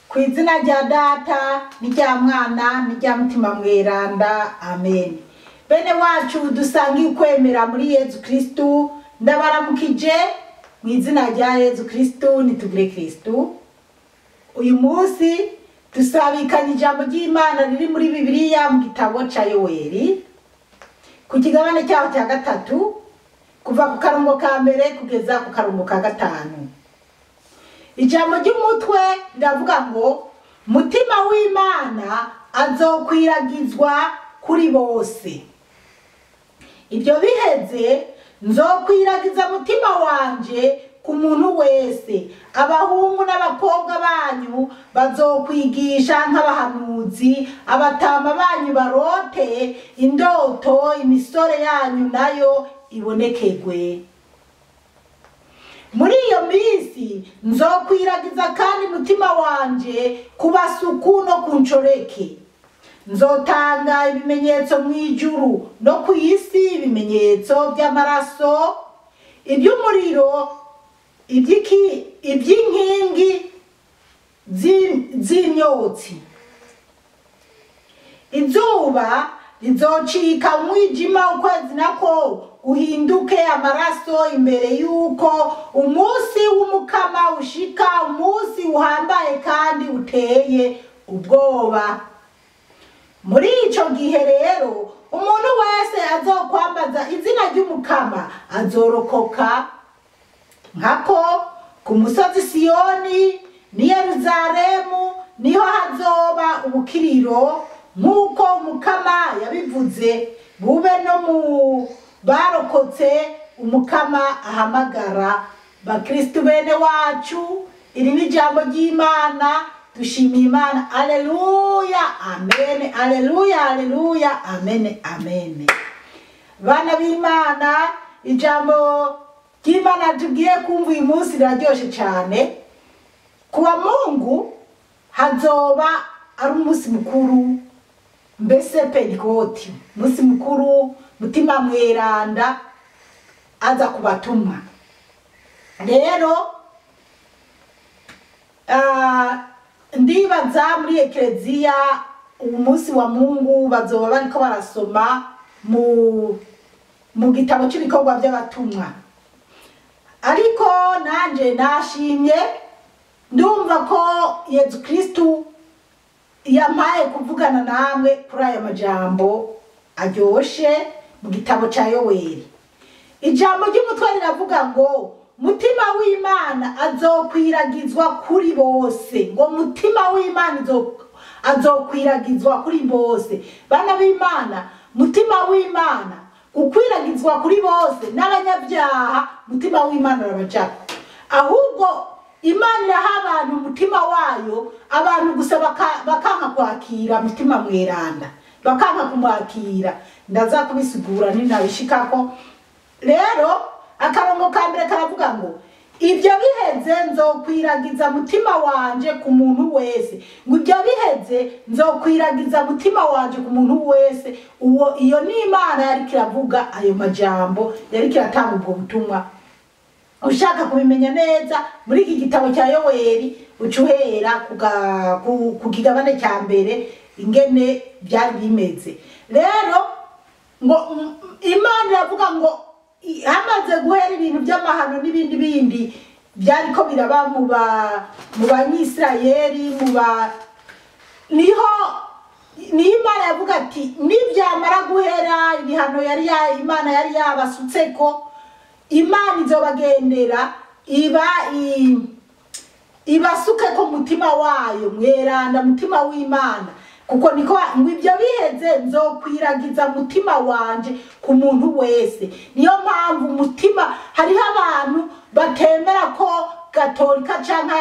Kw'izina rya Data n'irya Mwana n'irya Mutima Mweranda, amen. Bene wacu dusangiye ukwemera muri Yezu Kristu, ndabaramukije mu izina rya Yezu Kristu, nitugire Kristu. Uyu munsi dusabikanye ijambo ry'Imana riri muri Bibiliya mu gitabo ca Yoweri, ku kigabane cyaho cya gatatu, kuva ku karongo ka mbere kugeza ku karongo ka gatanu. Ijambo ry'umutwe ndavuga ngo mutima w'Imana azokwiragizwa kuri bose. Ibyo biheze nzokwiragiza mutima wanje ku muntu wese. Abahungu n'abakobwa banyu bazokwigisha nk'abahanuzi, abatama banyu barote indoto, imisore yanyu nayo ibonekegwe. Muri iyo minsi nzokwiragiza kandi mutima wanje ku basuku no ku nshoreke. Nzotanga ibimenyetso mu ijuru no ku isi, ibimenyetso by'amaraso, iby'umuriro, iby'inkingi z'imyotsi. Izuba rizocika umwijima, ukwezi nako uhinduke amaraso, imbere yuko umunsi w'umukama ushika, umunsi uhambaye kandi uteye ubwoba. Muri ico gihe rero umuntu wese azokwambaza izina ry'umukama azorokoka. Nkako ku musozi Siyoni ni Yerusalemu niho hazoba ubukiriro, nk'uko umukama yabivuze, bube no mu barokotse umukama ahamagara. Bakristu bene wacu, iri ni ijambo ry'Imana, dushimiye Imana. Aleluya, amen, aleluya, aleluya, amen, amen. Bana b'Imana, ijambo ry'Imana tugiye kumva uyu munsi riraryoshe cyane. Kuwa Mungu hazoba ari umunsi mukuru, mbese Pentekoti, umunsi mukuru Mutima Mweranda aza kubatumwa. Rero ndibaza muri Ekleziya umunsi wa Mungu bazoba bariko barasoma mu gitabo cy'ibikorwa by'abatumwa. Ariko nanje nashimye, ndumva ko Yezu Kristu yampaye kuvugana namwe kuri aya majambo aryoshe mu gitabo ca Yoweri. Ijambo ry'umutwe riravuga ngo mutima w'Imana azokwiragizwa kuri bose. Ngo mutima w'Imana azokwiragizwa kuri bose. Bana b'Imana, mutima w'Imana ukwiragizwa kuri bose, n'abanyabyaha mutima w'Imana arabajako. Ahubwo Imana iraha abantu umutima wayo, abantu gusa bakanka kwakira Mutima Mweranda, bakanka kumwakira. Ndaza kubisigura ninabishikako. Rero akarongo ka mbere karavuga ngo ibyo biheze nzokwiragiza mutima wanje ku muntu wese. Ngo ibyo biheze nzokwiragiza mutima wanje ku muntu wese. Iyo ni Imana yari kiravuga ayo majambo, yari kiratanga ubwo butumwa. Ushaka kubimenya neza muri iki gitabo cya Yoweri ucuhera ku kigabane cya mbere ingene byari bimeze. Rero ngo Imana iravuga ngo hamaze guhera ibintu by'amahano n'ibindi bindi byariko biraba mu Banyisirayeli, niho Imana yavuga ati nibyamara guhera ibihano Imana yari yabasutseko, Imana izobagendera ibasuke ko mutima wayo mweranda, mutima w'Imana. Kuko niko ngo ibyo biheze nzokwiragiza mutima wanje ku muntu wese. Niyo mpamvu mutima, hariho abantu batemera ko Gatolika canke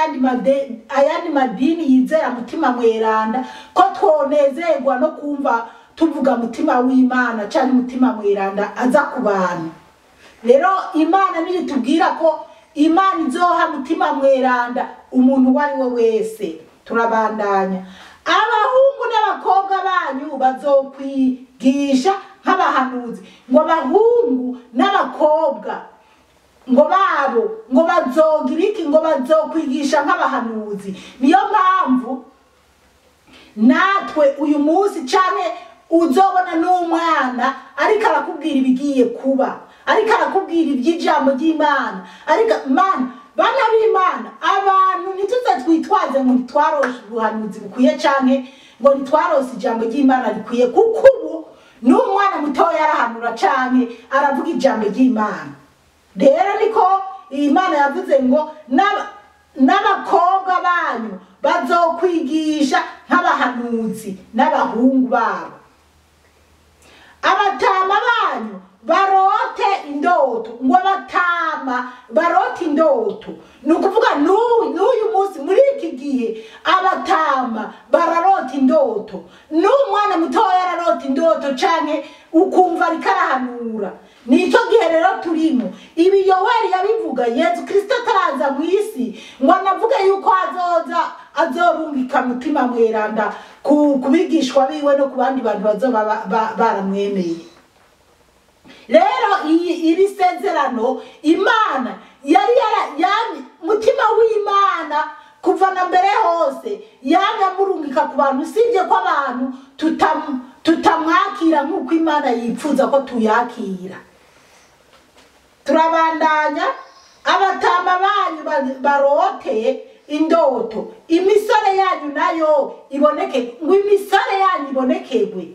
ayandi madini yizera Mutima Mweranda, ko twonezerwa no kumva tuvuga mutima w'Imana canke Mutima Mweranda aza ku bantu. Rero Imana nitubwira ko Imana izoha Mutima Mweranda umuntu wari we wese. Turabandanya. Abahungu n'abakobwa banyu bazokwigisha nk'abahanuzi. Ngo abahungu n'abakobwa ngo babo ngo bazogira iki ngo bazokwigisha nk'abahanuzi. Niyo mpamvu natwe uyu munsi canke uzobona n'umwana ariko arakubwira ibigiye kuba, ariko arakubwira iby'ijambo ry'Imana, ariko mana bana b'Imana abantu ntituze twitwaze ngo twarose ubuhanuzi bukwiye canke ngo ntitwarose ijambo ry'Imana rikwiye, kuko ubu n'umwana mutoya arahanura canke aravuga ijambo ry'Imana. Rero niko Imana yavuze ngo n'abakobwa banyu bazokwigisha nk'abahanuzi n'abahungu babo, abatama banyu barote indoto, ngo abatama barote indoto. Nukuvuga n'uyu munsi muri iki gihe abatama bararota indoto, n'umwana mutoya ararota indoto canke ukumva rikarahanura. Nico gihe rero turimo. Ibi Yoweri yabivuga Yesu Kristo ataraza mu isi ngo anavuga yuko azorungika mutima mweranda kubigishwa biwe no kubandi bantu bazoba baramwemeye. Rero iri sezerano Imana yari mutima w'Imana kuva na mbere hose yamurungika ku bantu, usibye ko abantu tutamwakira nk'uko Imana yipfuza ko tuyakira. Turabandanya, abatama banyu barote indoto, imisore yanyu nayo iboneke, ngo imisore yanyu ibonekegwe.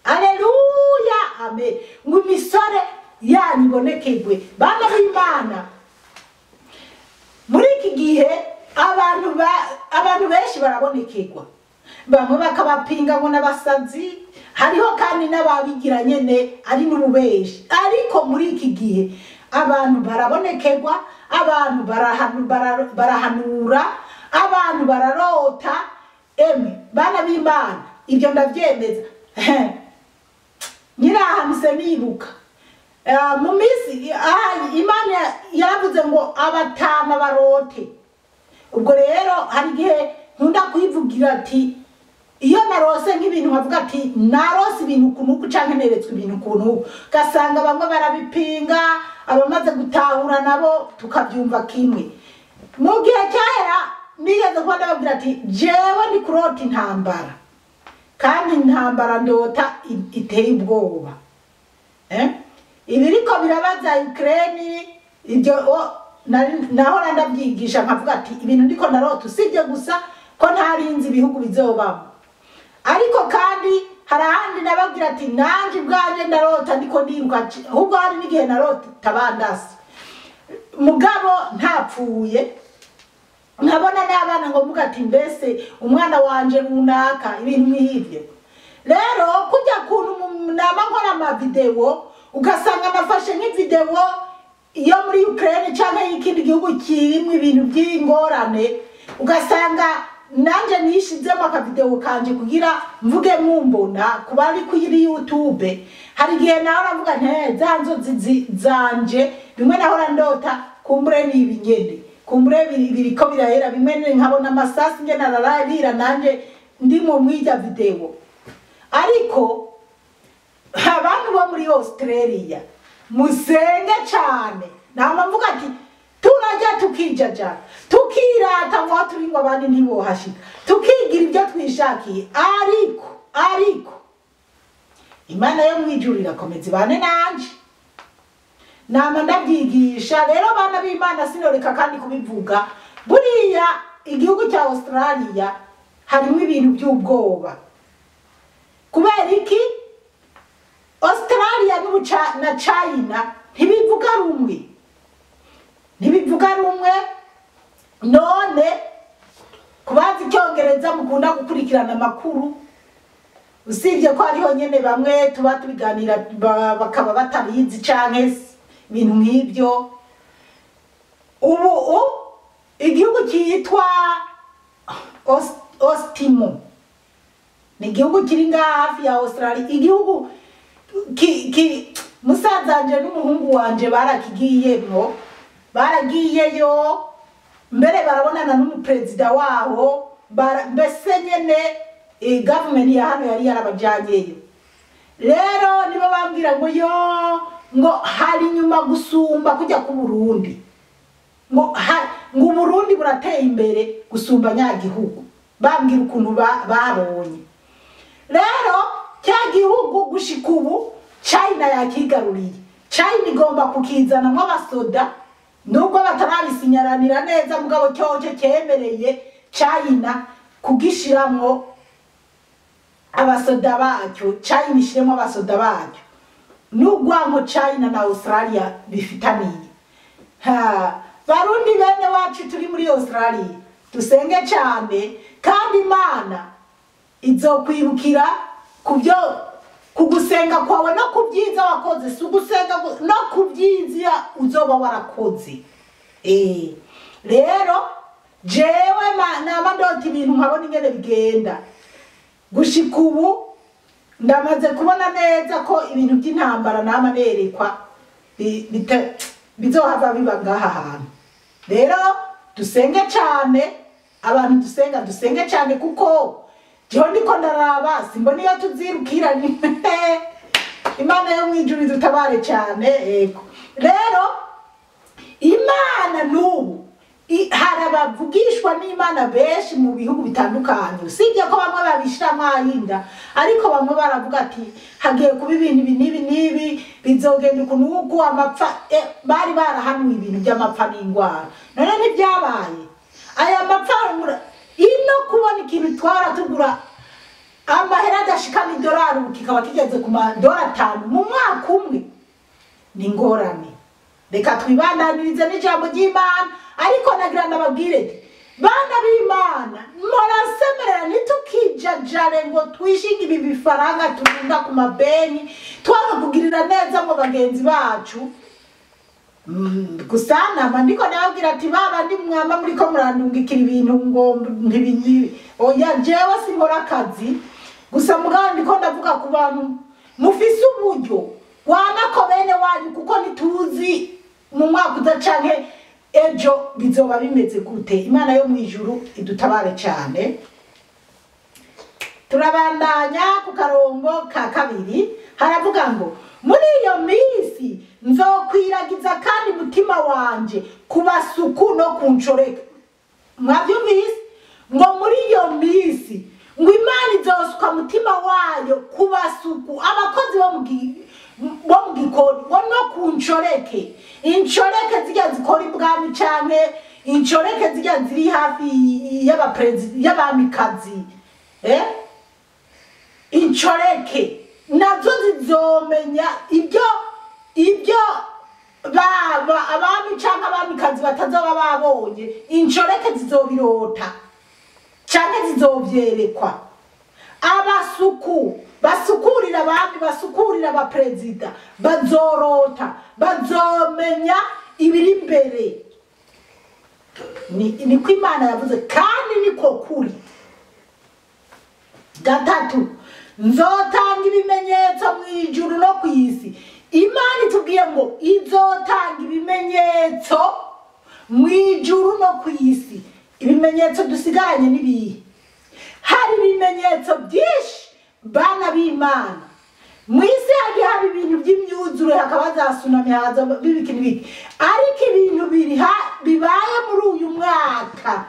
Aleluya, amen. Ngo imisore yanyu ibonekegwe. Bana b'Imana, muri iki gihe abantu benshi barabonekegwa, bamwe bakabapinga ngo n'abasazi, hariho kandi n'ababigira nyene ari n'ububeshi. Ariko muri iki gihe abantu barabonekegwa, abantu barahanura, abantu bararota. Bana b'Imana, ibyo ndavyemeza. Nyirahamse nibuka mu misi Imana yaravuze ngo abatama barote. Ubwo rero hari gihe nkunda kwivugira ati iyo narose nk'ibintu nkavuga ati narose ibintu kunuku canke neretswe ibintu kunuku, gasanga bamwe barabipinga, abamaze gutahura nabo tukabyumva kimwe. Mu gihe cyahera nigeze kuba ndababwira ati jewe ndi kurota intambara, kandi intambara ndota iteye ubwoba. Ibiriko birabaza Ukraine, ibyo nahora ndabyigisha nkavuga ati ibintu ndiko narota, usibye gusa ko ntarinzi ibihugu bizobamo. Ariko kandi hari ahandi nababwira ati nanje bwanje ndarota ndiko ndiruka, ahubwo hari n'igihe narota tabandasi mugabo ntapfuye, nkabona n'abana ngo mvuga ati mbese umwana wanje runaka, ibintu nk'ibyo. Rero kujya kuntu nama nkora ama video ugasanga nafashe nk'ivideo iyo muri Ukraine cyangwa y'ikindi gihugu kirimo ibintu by'ingorane, ugasanga nanje nishizemo akavideo kanje kugira mvuge mumbona kuba ari kuri YouTube. Hari gihe naho mvuga zanzo zanje bimwe nahora ndota kumbure n'ibinyende, kumbure biriko birahera, bimwe nkabona amasasi nge nararira nanje ndimo mwija video. Ariko abantu bo muri Australia musenge cyane, nama mvuga ati turajya tukijaja tukirata ngo turi ngo abandi ntibohashika, tukigira ibyo twishakiye. Ariko Imana yo mwijuru irakomeza bane nanje, nama ndabyigisha. Rero bana b'Imana sinoreka kandi kubivuga, buriya igihugu cya Australia harimo ibintu by'ubwoba. Kubera iki? Australia na China ntibivuga rumwe. None kubazi icyongereza mukunda gukurikirana amakuru, usibye ko hariho nyene bamwe tuba tubiganira bakaba batabizi canke ibintu nk'ibyo. Ubu igihugu cyitwa Ostimo ni igihugu kiri ngaha hafi ya Australia. Igihugu musazanje n'umuhungu wanje baragiyeyo mbere barabonana n'umuperezida waho, mbese nyene government ya hano yari yarabajyanyeyo. Rero nibo bambwira ngo yo ngo hari nyuma gusumba kujya ku Burundi, ngo Burundi burateye imbere gusumba nyagihugu, bambwira ukuntu babonye. Rero cya gihugu gushika ubu China yakigaruriye. China igomba kukizana nk'abasoda nubwo batarabisinyaranira neza, mugabo cyoce cyemereye China kugishiramwo abasoda bacyo. China ishiremo abasoda bacyo n'ugwango China na Australia bifitaniye. Barundi bene wacu turi muri Australia dusenge cyane, kandi Imana izokwibukira kubyo kugusenga kwawe no kubyiza wakoze, sugusenga no kubyiza uzoba warakoze. Rero jewe nama ndota ibintu nkabona ingene bigenda gushika ubu, ndamaze kubona neza ko ibintu by'intambara nama nerekwa bizohava biba ngaha hantu. Rero dusenge cyane, abantu dusenge cyane, kuko jeho ndiko ndaraba simbona iyo tuzirukira. Imana yo mwijuru dutabare cyane. Ego rero Imana n'ubu hari abavugishwa n'Imana benshi mu bihugu bitandukanye, usibye ko bamwe babishira mwayinda, ariko bamwe baravuga ati hagiye kuba ibintu nibi bizogenda ukuntu amapfa. Bari barahanuye ibintu by'amapfa n'ingwara, none ntibyabaye. Aya mapfa ino kubona ikintu twara tugura amahera adashika $1 ubu kikaba kigeze ku $5 mu mwaka umwe, ni ngorane. Reka twibandanirize n'ijambo ry'Imana, ariko nagira ndababwire bana b'Imana, murasemerera ntitukijajare ngo twishinga ibi bifaranga turunda ku mabeni twakugirira neza mu bagenzi bacu. Gusa nama ndiko nababwira ati baba ndi mwamba muri ko murandungikira ibintu ngo ntibinyi. Oya jewe sinkora akazi gusa, mugabo ndiko ndavuga ku bantu mufise uburyo wanako bene wanyu, kuko nituzi mu mwaka udacanke ejo bizoba bimeze gute. Imana yo mwijuru idutabare cyane. Turabandanya ku karongo ka kabiri, haravuga ngo muri iyo minsi nzokwiragiza kandi mutima wanje kubasuku no kunchoreka. Mwabyumvise ngo muri iyo minsi ngo Imana izosuka mutima wayo kubasuku, abakozi bo mu gikoni no kunchoreke. Inchoreke zijya zikora ibwami canke inchoreke zijya ziri hafi y'abamikazi. Inchoreke nazo zizomenya ibyo baba abami canke abamikazi batazoba babonye. Inchoreke zizobirota canke zizovyerekwa. Abasuku basukurira abami, basukurira abaperezida bazorota, bazomenya ibiri imbere. Niko Imana yavuze kandi niko kuri. Gatatu, nzotanga ibimenyetso mwijuru no kwisi. Imana itubwiye ngo izotanga ibimenyetso mwijuru no kwisi. Ibimenyetso dusigaranye nibihe? Hari ibimenyetso byinshi bana b'Imana. Mwisi hari ibintu by'imyuzure, hakaba za tsunami, haza bibiki nibiki, ariko ibintu bibaye muri uyu mwaka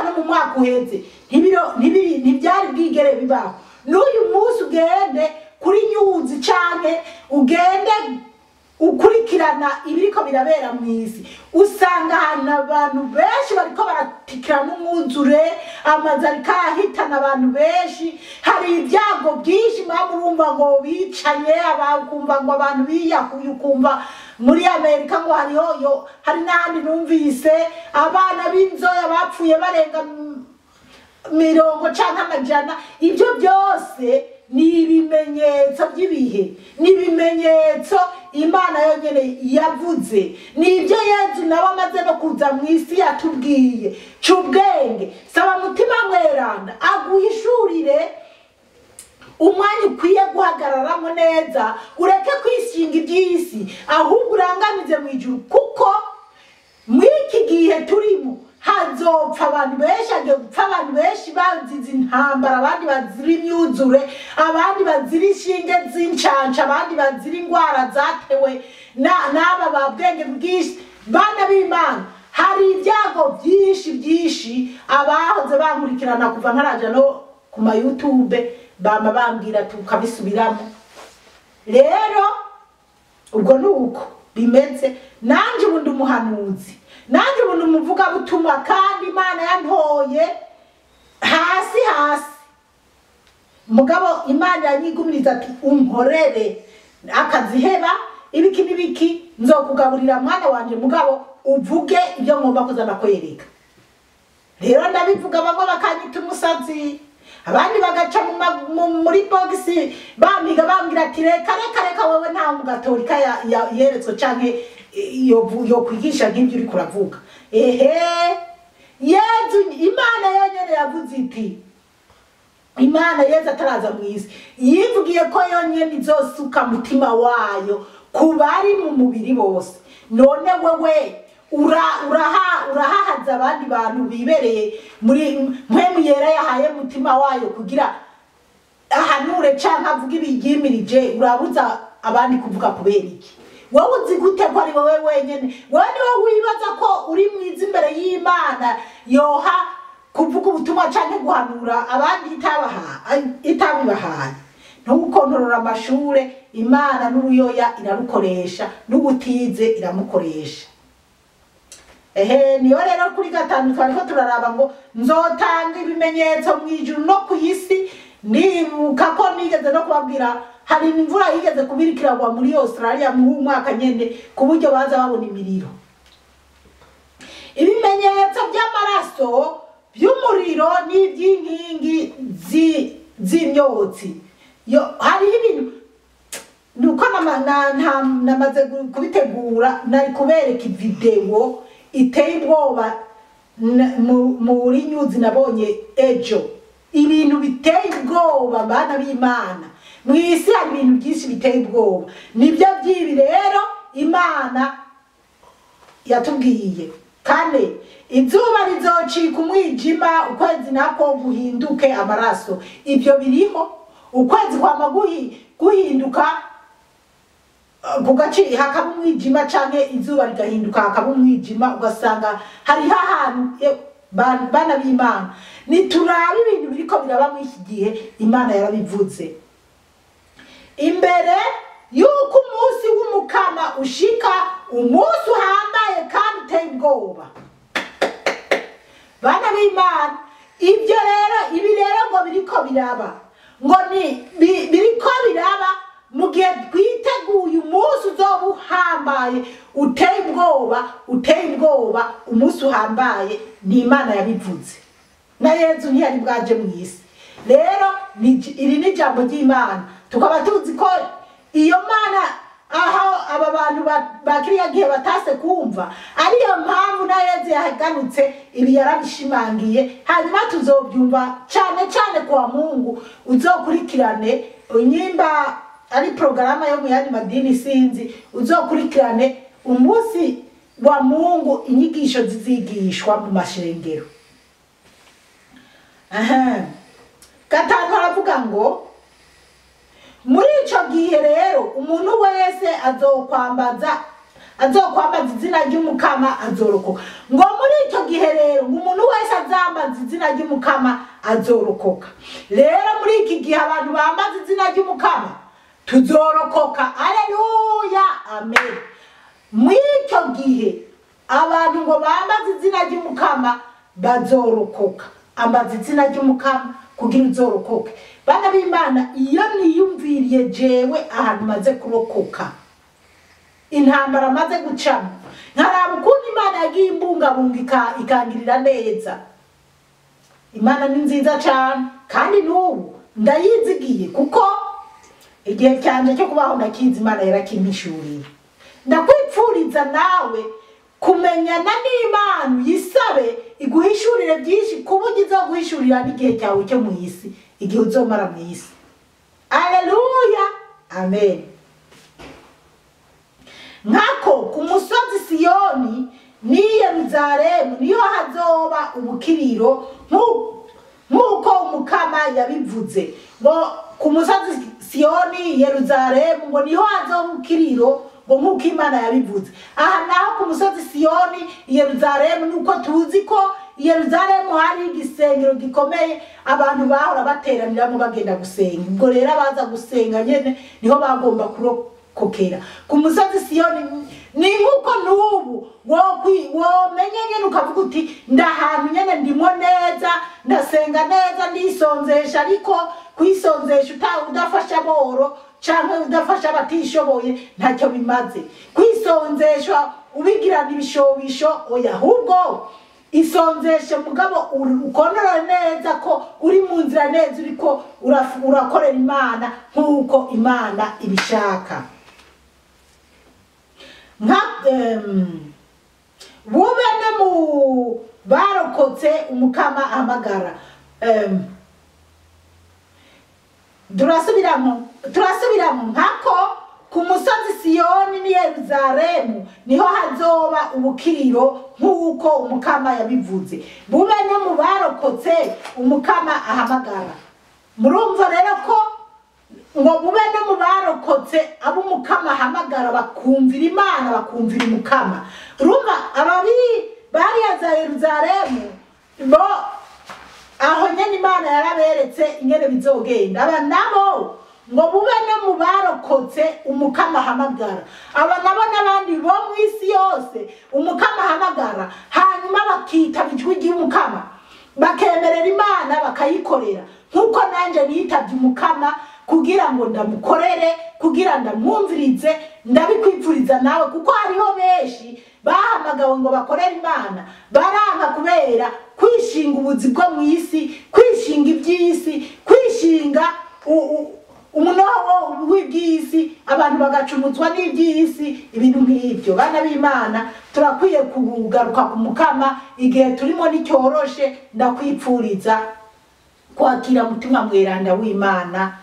no mu mwaka uheze ntibyari bwigere bibaho. N'uyu munsi ugende kuri nyuzi canke ugende ukurikirana ibiriko birabera mwisi, usanga hana abantu benshi bariko baratikira n'umwuzure, amazi ariko ahitana abantu benshi. Hari ibyago byinshi murumva ngo bicanye, abakumva ngo abantu biyakuye, ukumva muri Amerika ngo hari n'ahandi numvise abana b'inzoya bapfuye barenga 50 canke amajana. Ibyo byose ni ibimenyetso by'ibihe, ni ibimenyetso Imana yonyene yavuze. Ni ibyo Yesu nawe amaze no kuza mwisi yatubwiye. Cyubwenge, saba mutima mweranda aguhishurire umwanya ukwiye guhagararamo neza, ureke kwishinga iby'isi, ahubwo urangamize mu ijuru, kuko mwiki gihe turimo hazopfa abantu benshi, hagiye gupfa abantu benshi bazize intambara, abandi bazira imyuzure, abandi bazira inshinge z'incanca, abandi bazira indwara zatewe n'aba babwenge bwinshi. Bana b'Imana, hari ibyago byinshi abahoze bankurikirana kuva nkaraja no ku ma YouTube bama bambwira tukabisubiramo. Rero ubwo nuko bimeze, nanje ubundi umuhanuzi, nanje ubundi umuvuga butumwa, kandi Imana yantoye hasi mugabo Imana yanyigumiriza ati unkorere akaziheba ibiki n'ibiki, nzokugaburira mwana wanje mugabo uvuge ibyo ngomba kuzana kwereka. Rero ndabivuga, bamwe bakanyita umusazi, abandi bagaca muri boxi bamiga bambwira ati reka wewe nta mugatolika yeretswe canke yo kwigisha nk'ibyo uri kuravuga. Yezu Imana yonyene yavuze iti, Imana Yezu ataraza mu isi yivugiye ko yonyene izosuka mutima wayo ku bari mu mubiri bose. None wewe urahahaza abandi bantu bibereye muri mpemu yera yahaye mutima wayo kugira ahanure canke avuga ibigimirije, urabuza abandi kuvuga kubera iki? Wowe uzi gute ko ari wowe wenyene? Wowe niwe wibaza ko uri mwiza imbere y'Imana yoha kuvuga ubutumwa canke guhanura abandi itabibahaye? Ntukontorora amashure, Imana n'uruyoya irarukoresha, n'ubutize iramukoresha. Niyo rero kuri gatanu twariko turaraba ngo nzotanga ibimenyetso mu ijuru no ku isi. Nibuka ko nigeze no kubabwira hari imvura yigeze kubirikiragwa muri Australia mu mwaka nyene ku buryo baza babona imiriro. Ibimenyetso by'amaraso, by'umuriro n'iby'inkingi z'imyotsi. Hari ibintu nuko namaze kubitegura, nari kubereka video iteye ubwoba muri news nabonye ejo. Ibintu biteye ubwoba bana b'Imana, mu isi hari ibintu byinshi biteye ubwoba. Nibyo byibi rero Imana yatubwiye. Kane, izuba rizocika umwijima, ukwezi nako guhinduke amaraso. Ibyo biriho. Ukwezi kwama guhinduka kugaci hakaba umwijima, canke izuba rigahinduka hakaba umwijima, ugasanga hari hahantu. Bana b'Imana, niturabe ibintu biriko biraba mu iki gihe Imana yarabivuze. Imbere yuko umunsi w'umukama ushika, umunsi uhambaye kandi uteye ubwoba. Bana b'Imana, ibi rero ngo biriko biraba, ngo biriko biraba mu gihe twiteguye umunsi uzoba uhambaye uteye ubwoba, umunsi uhambaye ni Imana yabivuze. Na Yezu ntiyari bwaje mu isi. Rero iri ni ijambo ry'Imana, tukaba tuzi ko iyo Mana aho aba bantu bakiriya gihe batase kumva, ariyo mpamvu na Yezu yahaganutse ibi yarabishimangiye. Hanyuma tuzobyumva cyane kwa Mungu. Uzokurikirane nyimba ari programa yo mu yandi madini sinzi, uzokurikirane umunsi wa Mungu, inyigisho zizigishwa mu mashengero. Gatanu aravuga ngo muri ico gihe rero umuntu wese azokwambaza izina ry'Umukama azorokoka. Ngo muri ico gihe rero umuntu wese azambaza izina ry'Umukama azorokoka. Rero muri iki gihe abantu bambaza izina ry'Umukama tuzorokoka. Haleluya, amen. Muri ico gihe abantu ngo bambaza izina ry'Umukama bazorokoka. Ambaza izina ry'Umukama kugira uzorokoke. Bana b'Imana, iyo niyumviriye jewe ahantu maze kurokoka, intambara maze gucamo, nkaraba ukuntu Imana yagiye imbungabunga ikangirira neza. Imana ni nziza cyane, kandi n'ubu ndayizigiye kuko igihe cyanje cyo kubaho ndakizi Imana yarakimishuriye. Ndakwipfuriza nawe kumenyana n'Imana, yisabe iguhishurire byinshi kuburyo izoguhishurira n'igihe cyawe cyo mu isi, igihe uzomara mu isi. Haleluya, amen. Nkako ku musozi Siyoni ni Yeruzalemu niyo hazoba ubukiriro nk'uko umukama yabivuze ngo ku musozi Siyoni Yeruzalemu ngo niho hazoba ubukiriro ngo nk'uko Imana yabivuze. Aha naho ku musozi Siyoni Yeruzalemu nuko tuzi ko Yeruzalemu hari igisengero gikomeye abantu bahora bateraniramo bagenda gusenga. Ubwo rero abaza gusenga nyene niho bagomba kurokokera. Ku musozi Siyoni ni nkuko nubu womenye nyene ukavuga uti ndahantu nyene ndimo neza ndasenga neza ndisonzesha, ariko kwisonzesha udafasha boro canke udafasha abatishoboye ntacyo bimaze. Kwisonzesha ubigirana ibishobisho oya, ahubwo isonzeshe mugabo ukonora neza ko uri mu nzira neza, uriko urakorera Imana nk'uko Imana ibishaka. Bube no mu barokotse umukama ahamagara. Turasubiramo nkako ku musozi Siyoni ni Yeruzalemu niho hazoba ubukiriro nk'uko umukama yabivuze. Bube no mu barokotse umukama ahamagara. Murumva rero ko ngo bube no mu barokotse abo umukama ahamagara bakumvira Imana bakumvira umukama. Urumva ababi bari yaza Yeruzalemu bo aho nyene Imana yaraberetse ingene bizogenda. Aba nabo ngo bube no mu barokotse umukama ahamagara. Aba nabo n'abandi bo mu isi yose umukama ahamagara hanyuma bakitaba ijwi ry'umukama bakemerera Imana bakayikorera nkuko nanje nitavye umukama kugira ngo ndamukorere, kugira ndamwumvirize. Ndabikwipfuriza nawe kuko hariho benshi bahamagawe ngo bakorere Imana baranka kubera kwishinga ubuzi bwo mu isi, kwishinga iby'isi, kwishinga umunoho w'iby'isi, abantu bagacumuzwa n'iby'isi, ibintu nk'ibyo. Bana b'Imana turakwiye kugaruka ku mukama igihe turimo n'icyoroshe. Ndakwipfuriza kwakira mutima mweranda w'Imana.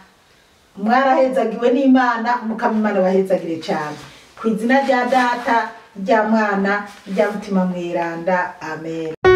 Mwarahezagiwe n'Imana, umukama Imana bahezagire cyane. Ku izina rya Data, rya Mwana, rya mutima mweranda. Amen.